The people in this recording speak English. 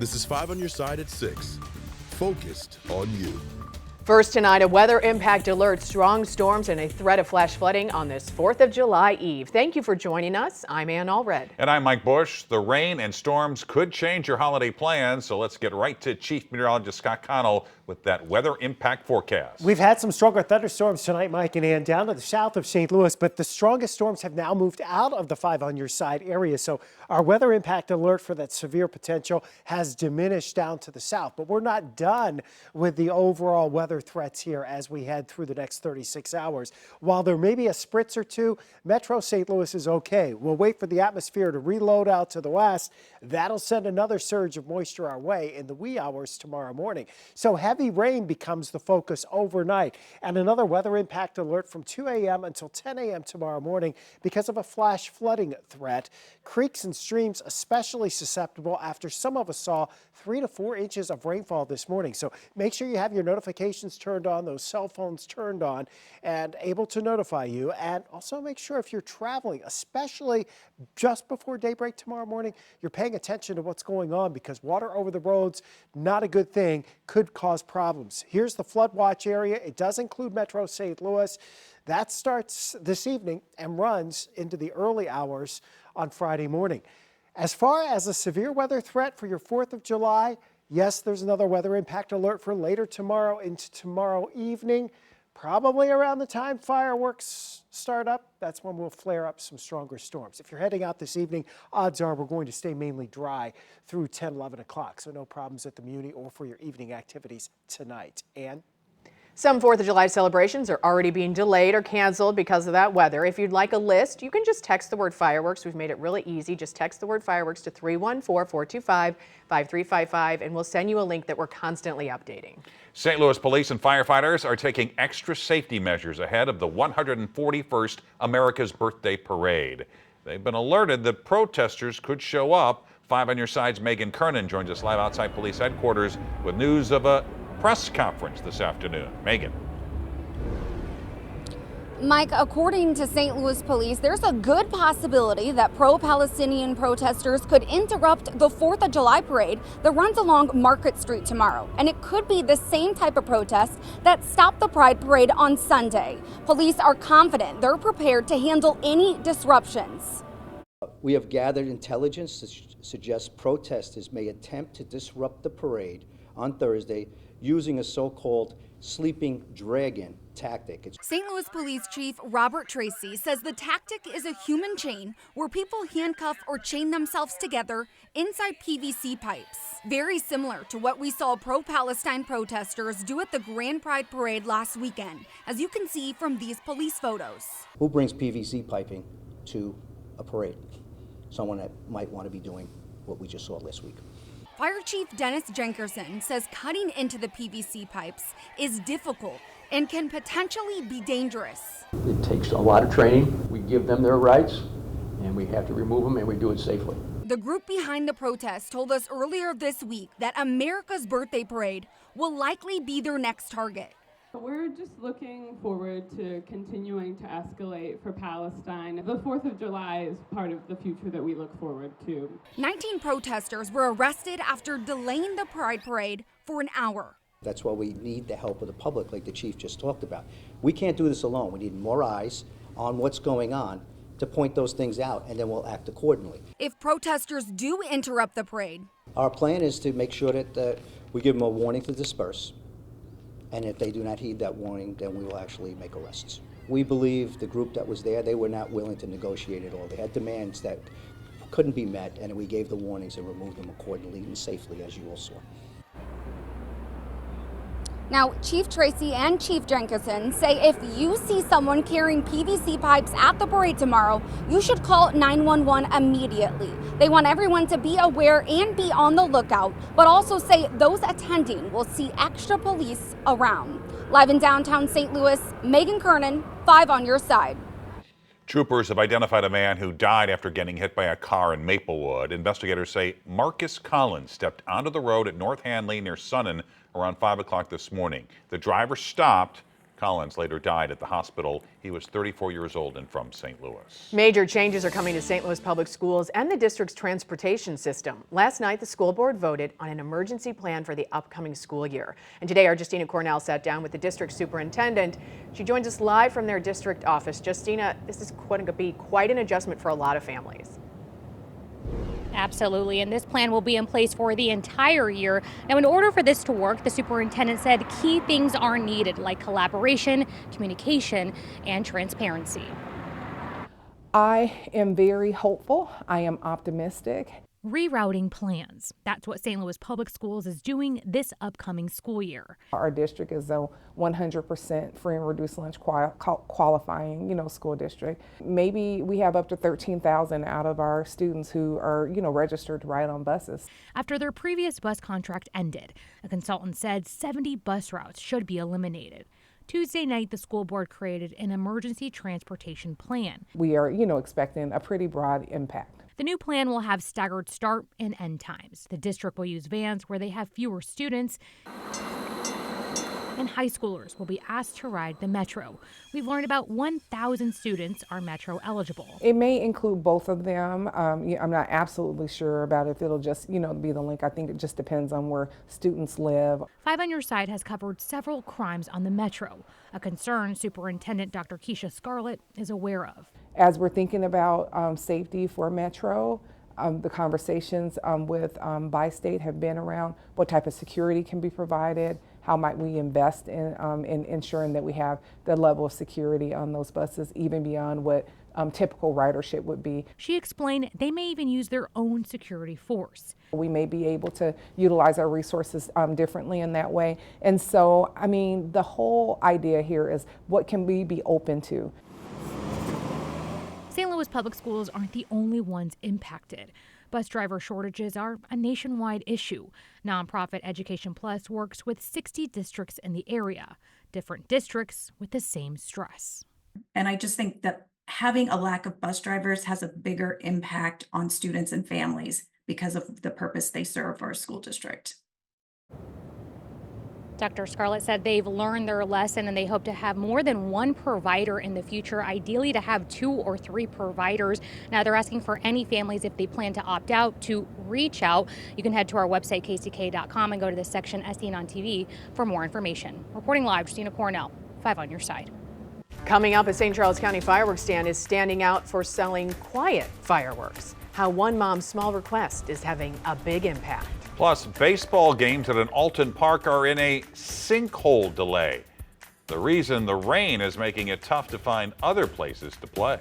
This is 5 on your side at 6. Focused on you. First tonight, a weather impact alert, strong storms and a threat of flash flooding on this 4th of July Eve. Thank you for joining us. I'm Ann Allred. And I'm Mike Bush. The rain and storms could change your holiday plans, so let's get right to Chief Meteorologist Scott Connell with that weather impact forecast. We've had some stronger thunderstorms tonight, Mike and Ann, down to the south of St. Louis, but the strongest storms have now moved out of the 5 on your side area. So our weather impact alert for that severe potential has diminished down to the south, but we're not done with the overall weather threats here as we head through the next 36 hours. While there may be a spritz or two, Metro St. Louis is okay. We'll wait for the atmosphere to reload out to the west. That'll send another surge of moisture our way in the wee hours tomorrow morning. So heavy rain becomes the focus overnight, and another weather impact alert from 2 a.m. until 10 a.m. tomorrow morning because of a flash flooding threat. Creeks and streams especially susceptible after some of us saw 3 to 4 inches of rainfall this morning. So make sure you have your notifications turned on, those cell phones turned on and able to notify you. And also make sure if you're traveling, especially just before daybreak tomorrow morning, you're paying attention to what's going on because water over the roads, not a good thing, could cause problems. Here's the flood watch area. It does include Metro St. Louis. That starts this evening and runs into the early hours on Friday morning. As far as a severe weather threat for your 4th of July, yes, there's another weather impact alert for later tomorrow into tomorrow evening. Probably around the time fireworks start up, that's when we'll flare up some stronger storms. If you're heading out this evening, odds are we're going to stay mainly dry through 10, 11 o'clock. So no problems at the Muni or for your evening activities tonight. Ann? Some 4th of July celebrations are already being delayed or canceled because of that weather. If you'd like a list, you can just text the word fireworks. We've made it really easy. Just text the word fireworks to 314-425-5355 and we'll send you a link that we're constantly updating. St. Louis police and firefighters are taking extra safety measures ahead of the 141st America's Birthday Parade. They've been alerted that protesters could show up. 5 on your side's Megan Kernan joins us live outside police headquarters with news of a press conference this afternoon. Megan. Mike, according to St. Louis police, there's a good possibility that pro-Palestinian protesters could interrupt the 4th of July parade that runs along Market Street tomorrow. And it could be the same type of protest that stopped the Pride Parade on Sunday. Police are confident they're prepared to handle any disruptions. We have gathered intelligence to suggest protesters may attempt to disrupt the parade on Thursday using a so-called sleeping dragon tactic. St. Louis Police Chief Robert Tracy says the tactic is a human chain where people handcuff or chain themselves together inside PVC pipes. Very similar to what we saw pro-Palestine protesters do at the Grand Pride Parade last weekend, as you can see from these police photos. Who brings PVC piping to a parade? Someone that might want to be doing what we just saw last week. Fire Chief Dennis Jenkerson says cutting into the PVC pipes is difficult and can potentially be dangerous. It takes a lot of training. We give them their rights, and we have to remove them, and we do it safely. The group behind the protest told us earlier this week that America's Birthday Parade will likely be their next target. We're just looking forward to continuing to escalate for Palestine. The 4th of July is part of the future that we look forward to. 19 protesters were arrested after delaying the Pride Parade for an hour. That's why we need the help of the public, like the chief just talked about. We can't do this alone. We need more eyes on what's going on to point those things out, and then we'll act accordingly. If protesters do interrupt the parade, our plan is to make sure that we give them a warning to disperse. And if they do not heed that warning, then we will actually make arrests. We believe the group that was there, they were not willing to negotiate at all. They had demands that couldn't be met, and we gave the warnings and removed them accordingly and safely, as you all saw. Now, Chief Tracy and Chief Jenkinson say if you see someone carrying PVC pipes at the parade tomorrow, you should call 911 immediately. They want everyone to be aware and be on the lookout, but also say those attending will see extra police around. Live in downtown St. Louis, Megan Kernan, 5 on your side. Troopers have identified a man who died after getting hit by a car in Maplewood. Investigators say Marcus Collins stepped onto the road at North Hanley near Sunnan around 5 o'clock this morning. The driver stopped. Collins later died at the hospital. He was 34 years old and from St. Louis. Major changes are coming to St. Louis Public Schools and the district's transportation system. Last night, the school board voted on an emergency plan for the upcoming school year. And today, our Justina Cornell sat down with the district superintendent. She joins us live from their district office. Justina, this is going to be quite an adjustment for a lot of families. Absolutely, and this plan will be in place for the entire year. Now, in order for this to work, the superintendent said key things are needed, like collaboration, communication, and transparency. I am very hopeful. I am optimistic. Rerouting plans. That's what St. Louis Public Schools is doing this upcoming school year. Our district is a 100% free and reduced lunch qualifying, school district. Maybe we have up to 13,000 out of our students who are, registered to ride on buses. After their previous bus contract ended, a consultant said 70 bus routes should be eliminated. Tuesday night, the school board created an emergency transportation plan. We are, expecting a pretty broad impact. The new plan will have staggered start and end times. The district will use vans where they have fewer students, and high schoolers will be asked to ride the Metro. We've learned about 1,000 students are Metro eligible. It may include both of them. I'm not absolutely sure about if it'll just, be the link. I think it just depends on where students live. 5 on Your Side has covered several crimes on the Metro, a concern Superintendent Dr. Keisha Scarlett is aware of. As we're thinking about safety for Metro, the conversations with Bi-State have been around what type of security can be provided, how might we invest in ensuring that we have the level of security on those buses, even beyond what typical ridership would be. She explained they may even use their own security force. We may be able to utilize our resources differently in that way. And so, the whole idea here is what can we be open to? St. Louis Public Schools aren't the only ones impacted. Bus driver shortages are a nationwide issue. Nonprofit Education Plus works with 60 districts in the area, different districts with the same stress. And I just think that having a lack of bus drivers has a bigger impact on students and families because of the purpose they serve for our school district. Dr. Scarlett said they've learned their lesson and they hope to have more than one provider in the future, ideally to have 2 or 3 providers. Now they're asking for any families, if they plan to opt out, to reach out. You can head to our website, kck.com, and go to the section As Seen on TV for more information. Reporting live, Justina Cornell, 5 on Your Side. Coming up, a St. Charles County fireworks stand is standing out for selling quiet fireworks. How one mom's small request is having a big impact. Plus, baseball games at an Alton Park are in a sinkhole delay. The reason: the rain is making it tough to find other places to play.